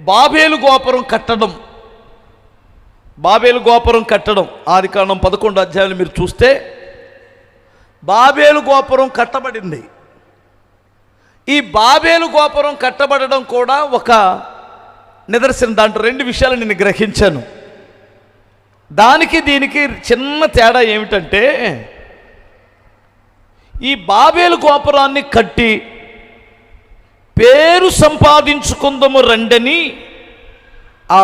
బాబేలు గోపురం కట్టడం. బాబేలు గోపురం కట్టడం ఆదికాండం 11 అధ్యాయాలు మీరు చూస్తే బాబేలు గోపురం కట్టబడింది. ఈ బాబేలు గోపురం కట్టబడడం కూడా ఒక నిదర్శనం. దాంట్లో 2 విషయాలు నేను గ్రహించాను. దానికి దీనికి చిన్న తేడా ఏమిటంటే, ఈ బాబేలు గోపురాన్ని కట్టి పేరు సంపాదించుకుందాము రండని ఆ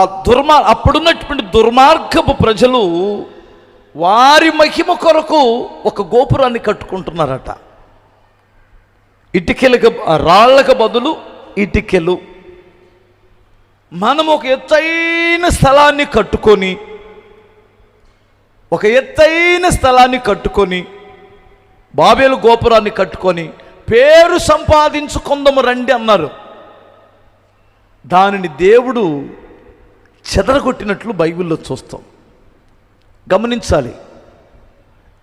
అప్పుడున్నటువంటి దుర్మార్గపు ప్రజలు వారి మహిమ కొరకు ఒక గోపురాన్ని కట్టుకుంటున్నారట. ఇటుకెలకు రాళ్లకు బదులు ఇటుకెలు. మనం ఒక ఎత్తైన స్థలాన్ని కట్టుకొని బాబేలు గోపురాన్ని కట్టుకొని పేరు సంపాదించుకుందాము రండి అన్నారు. దానిని దేవుడు చెదరగొట్టినట్లు బైబిల్లో చూస్తాం. గమనించాలి.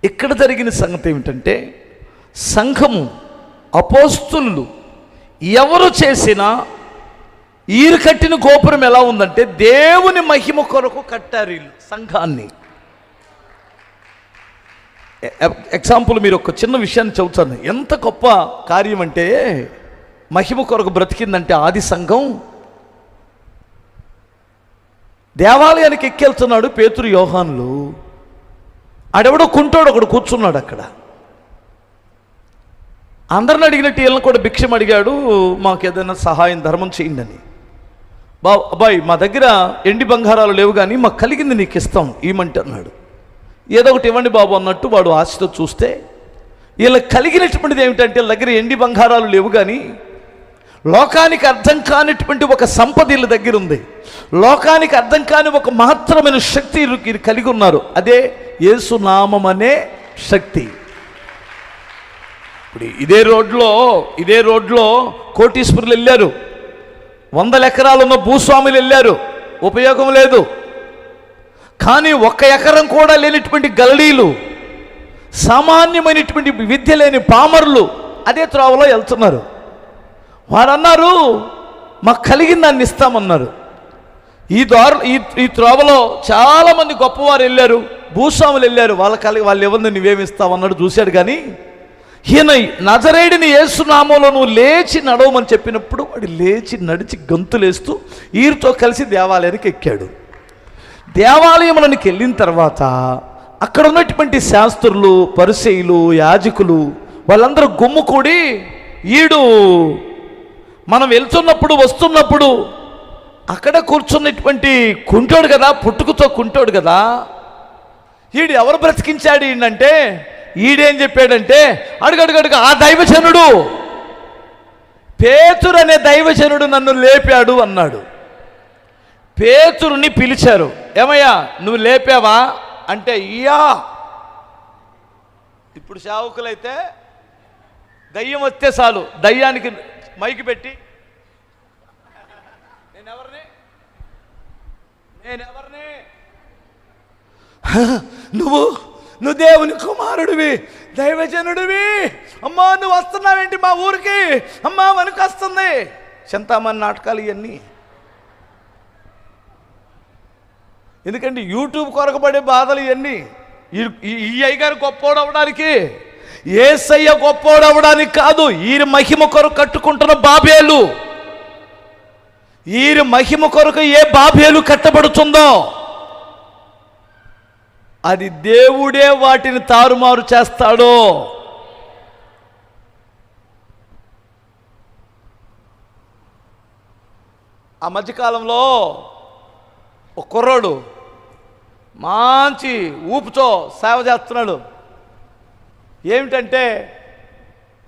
ఇక్కడ జరిగిన సంగతి ఏమిటంటే, సంఘము అపోస్తులు ఎవరు చేసినా ఈరు కట్టిన గోపురం ఎలా ఉందంటే దేవుని మహిమ కొరకు కట్టారు వీళ్ళు సంఘాన్ని. ఎగ్జాంపుల్ మీరు ఒక చిన్న విషయాన్ని చెబుతాను. ఎంత గొప్ప కార్యం అంటే, మహిమ కొరకు బ్రతికిందంటే ఆది సంఘం. దేవాలయానికి ఎక్కెళ్తున్నాడు పేతురు యోహానులు. ఆడెవడో కుంటోడు ఒకడు కూర్చున్నాడు అక్కడ. అందరిని అడిగినట్టు వీళ్ళని కూడా భిక్షం అడిగాడు, మాకు ఏదైనా సహాయం ధర్మం చేయండి అని. అబ్బాయి మా దగ్గర ఎండి బంగారాలు లేవు కానీ మాకు కలిగింది నీకు ఇస్తాం ఇవ్వమంటే అన్నాడు. ఏదో ఒకటి ఇవ్వండి బాబు అన్నట్టు వాడు ఆశతో చూస్తే, వీళ్ళకి కలిగినటువంటిది ఏమిటంటే వీళ్ళ దగ్గర ఎండి బంగారాలు లేవు కానీ లోకానికి అర్థం కానిటువంటి ఒక సంపద వీళ్ళ దగ్గర ఉంది. లోకానికి అర్థం కాని ఒక మహత్తరమైన శక్తి వీరు కలిగి ఉన్నారు. అదే యేసు నామం అనే శక్తి. ఇప్పుడు ఇదే రోడ్లో కోటీశ్వరులు వెళ్ళారు, 100 ఎకరాలు ఉన్న భూస్వాములు వెళ్ళారు, ఉపయోగం లేదు. కానీ 1 ఎకరం కూడా లేనిటువంటి గల్లీలు, సామాన్యమైనటువంటి విద్య లేని పామరులు అదే త్రోవలో వెళ్తున్నారు. వారు అన్నారు మాకు కలిగిన దాన్ని ఇస్తామన్నారు. ఈ త్రోవలో చాలామంది గొప్పవారు వెళ్ళారు, భూస్వాములు వెళ్ళారు. వాళ్ళు ఎవరిని నువ్వేమిస్తామన్నాడు చూశాడు. కానీ ఈయన నజరేయుడిని యేసునామంలో నువ్వు లేచి నడవమని చెప్పినప్పుడు వాడు లేచి నడిచి గంతులేస్తూ వీరితో కలిసి దేవాలయానికి ఎక్కాడు. దేవాలయంలోనికి వెళ్ళిన తర్వాత అక్కడ ఉన్నటువంటి శాస్త్రులు, పరిసయ్యులు, యాజకులు వాళ్ళందరూ గుమ్ముకూడి, ఈడు మనం వెళ్తున్నప్పుడు వస్తున్నప్పుడు అక్కడ కూర్చున్నటువంటి కుంటోడు కదా, పుట్టుకతో కుంటోడు కదా, ఈడు ఎవరు బ్రతికించాడు ఈయనంటే, ఈడేం చెప్పాడంటే అడుగడుగడుగు ఆ దైవజనుడు పేతురు అనే దైవజనుడు నన్ను లేపాడు అన్నాడు. పేతురుని పిలిచారు. ఏమయ్యా నువ్వు లేపావా అంటే, ఇయ్యా. ఇప్పుడు సేవకులైతే దయ్యం వస్తే చాలు, దయ్యానికి మైకి పెట్టి నేనెవరిని నువ్వు దేవుని కుమారుడివి, దైవజనుడివి, అమ్మా నువ్వు వస్తున్నావేంటి మా ఊరికి, అమ్మా మనకు వస్తుంది. చింతామణి నాటకాలు ఇవన్నీ. ఎందుకంటే యూట్యూబ్ కొరకు పడే బాధలు ఇవన్నీ. ఈ అయ్యగారు గొప్పోడు అవ్వడానికి, యేసయ్య గొప్పోడు అవ్వడానికి కాదు. ఈయన మహిమ కొరకు కట్టుకుంటున్న బాబేలు, ఈయన మహిమ కొరకు ఏ బాబేలు కట్టబడుతుందో అది దేవుడే వాటిని తారుమారు చేస్తాడో. ఆ మధ్యకాలంలో ఒక కుర్రోడు మంచి ఊపుతో సేవ చేస్తున్నాడు. ఏమిటంటే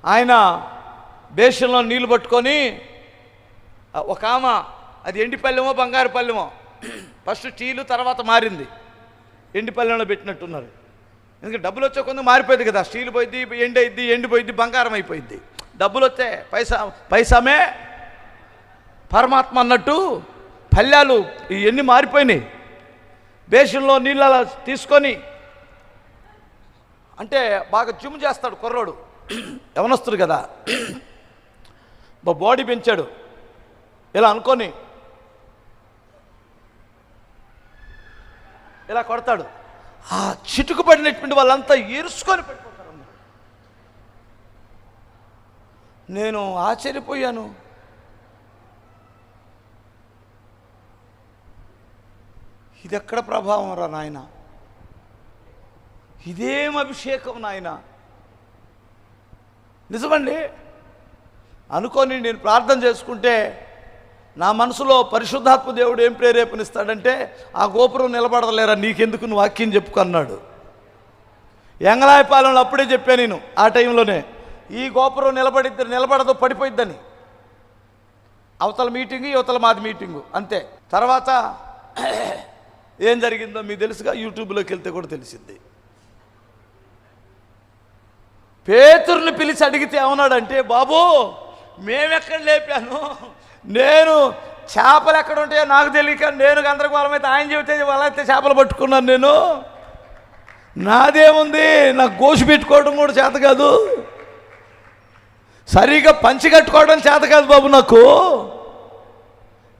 ఆయన బేషన్లో నీళ్లు పట్టుకొని ఒక ఆమె, అది ఎండి పల్లెమో బంగారు పల్లెమో, ఫస్ట్ స్టీలు తర్వాత మారింది, ఎండి పల్లెంలో పెట్టినట్టున్నారు. ఎందుకంటే డబ్బులు వచ్చే కొంత మారిపోయింది కదా, స్టీల్ పోయింది, ఎండిపోయింది, బంగారం అయిపోయింది. డబ్బులు వస్తే పైసామే పరమాత్మ అన్నట్టు పల్లెలు ఇవన్నీ మారిపోయినాయి. బేషన్లో నీళ్ళు అలా తీసుకొని అంటే బాగా జిమ్ చేస్తాడు కుర్రోడు, యవనస్తుడు కదా, బాడీ పెంచాడు. ఇలా అనుకొని ఇలా కొడతాడు. ఆ చిటుకు పడినటువంటి వాళ్ళంతా ఈరుసుకొని పడిపోతారు. నేను ఆశ్చర్యపోయాను. ఇది ఎక్కడ ప్రభావం రా నాయన, ఇదేం అభిషేకం నాయన. నిజమండి. అనుకొని నేను ప్రార్థన చేసుకుంటే నా మనసులో పరిశుద్ధాత్మ దేవుడు ఏం ప్రేరేపణిస్తాడంటే, ఆ గోపురం నిలబడలేరా నీకెందుకు, నువ్వు వాక్యం చెప్పుకున్నాడు. ఎంగళాయపాలెంలో అప్పుడే చెప్పాను నేను, ఆ టైంలోనే, ఈ గోపురం నిలబడదు పడిపోయిద్దని. అవతల మీటింగు, యువతల మాది మీటింగు అంతే. తర్వాత ఏం జరిగిందో మీకు తెలుసుగా, యూట్యూబ్లోకి వెళ్తే కూడా తెలిసింది. పేతురుని పిలిచి అడిగితే ఏమన్నాడంటే, బాబు మేమెక్కడ లేపాను, నేను చేపలు ఎక్కడ ఉంటాయో నాకు తెలియక నేను గందరగోళం అయితే ఆయన చెబితే వాళ్ళైతే చేపలు పట్టుకున్నాను. నేను నాదేముంది, నాకు గోసి పెట్టుకోవడం కూడా చేత కాదు, సరిగా పంచి కట్టుకోవడం చేత కాదు బాబు నాకు.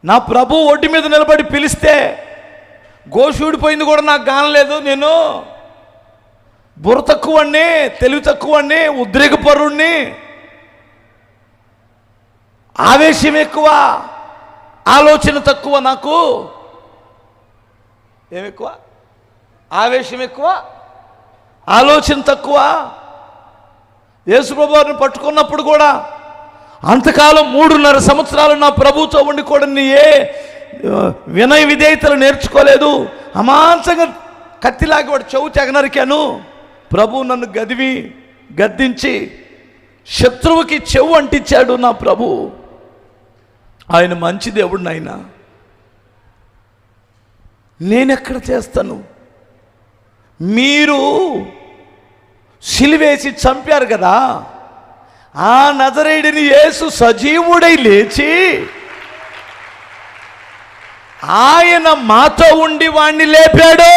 నా ప్రభు ఒడ్డు మీద నిలబడి పిలిస్తే గోసి ఊడిపోయింది కూడా నాకు గానలేదు. నేను బుర్ర తక్కువని, తెలివి తక్కువని, ఉద్రేకపరుణ్ణి, ఆవేశం ఎక్కువ, ఆలోచన తక్కువ. నాకు ఏమెక్కువ? ఆవేశం ఎక్కువ, ఆలోచన తక్కువ. యేసుప్రభు వారిని పట్టుకున్నప్పుడు కూడా అంతకాలం 3.5 సంవత్సరాలు నా ప్రభుతో ఉండి కూడా నీ ఏ వినయ విధేయతలు నేర్చుకోలేదు. అమాంసంగా కత్తిలాగి వాడు చెవు తెగనరికాను. ప్రభు నన్ను గద్దించి శత్రువుకి చెవు అంటించాడు నా ప్రభు. ఆయన మంచి దేవుడు నాయన. నేనెక్కడ చేస్తాను? మీరు సిలువేసి చంపారు కదా, ఆ నజరేయుడిని యేసు సజీవుడై లేచి ఆయన మాతో ఉండి వాణ్ణి లేపాడు.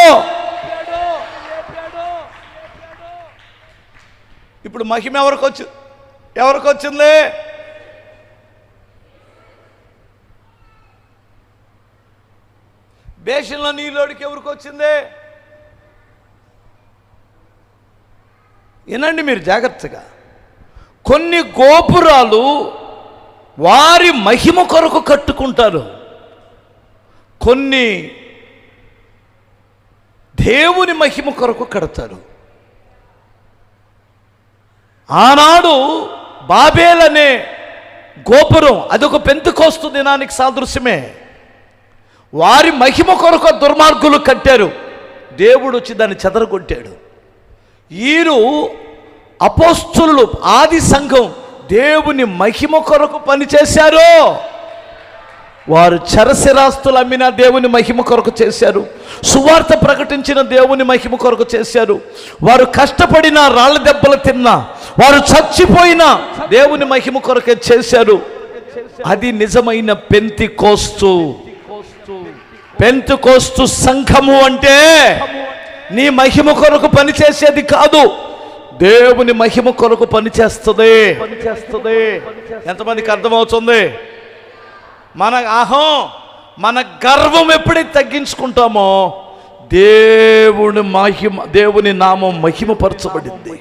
ఇప్పుడు మహిమ ఎవరికి వచ్చింది? బేషన్లో నీళ్ళోడికి ఎవరికి వచ్చింది? వినండి మీరు జాగ్రత్తగా. కొన్ని గోపురాలు వారి మహిమ కొరకు కట్టుకుంటారు, కొన్ని దేవుని మహిమ కొరకు కడతారు. ఆనాడు బాబేల్ అనే గోపురం అదొక పెంతెకోస్తు దినానికి సాదృశ్యమే. వారి మహిమ కొరకు దుర్మార్గులు కట్టారు, దేవుడు వచ్చి దాన్ని చెదరగొట్టాడు. వీరు అపోస్తులు, ఆది సంఘం దేవుని మహిమ కొరకు పనిచేశారు. వారు చరస్థిరాస్తులు అమ్మిన దేవుని మహిమ కొరకు చేశారు, సువార్త ప్రకటించిన దేవుని మహిమ కొరకు చేశారు. వారు కష్టపడిన, రాళ్ళ దెబ్బలు తిన్నా, వారు చచ్చిపోయినా దేవుని మహిమ కొరకే చేశారు. అది నిజమైన పెంతెకోస్తు సంఘము అంటే నీ మహిమ కొరకు పనిచేసేది కాదు, దేవుని మహిమ కొరకు పనిచేస్తుంది. ఎంతమందికి అర్థమవుతుంది? మన గర్వం ఎప్పుడైతే తగ్గించుకుంటామో దేవుని నామం మహిమపరచబడింది.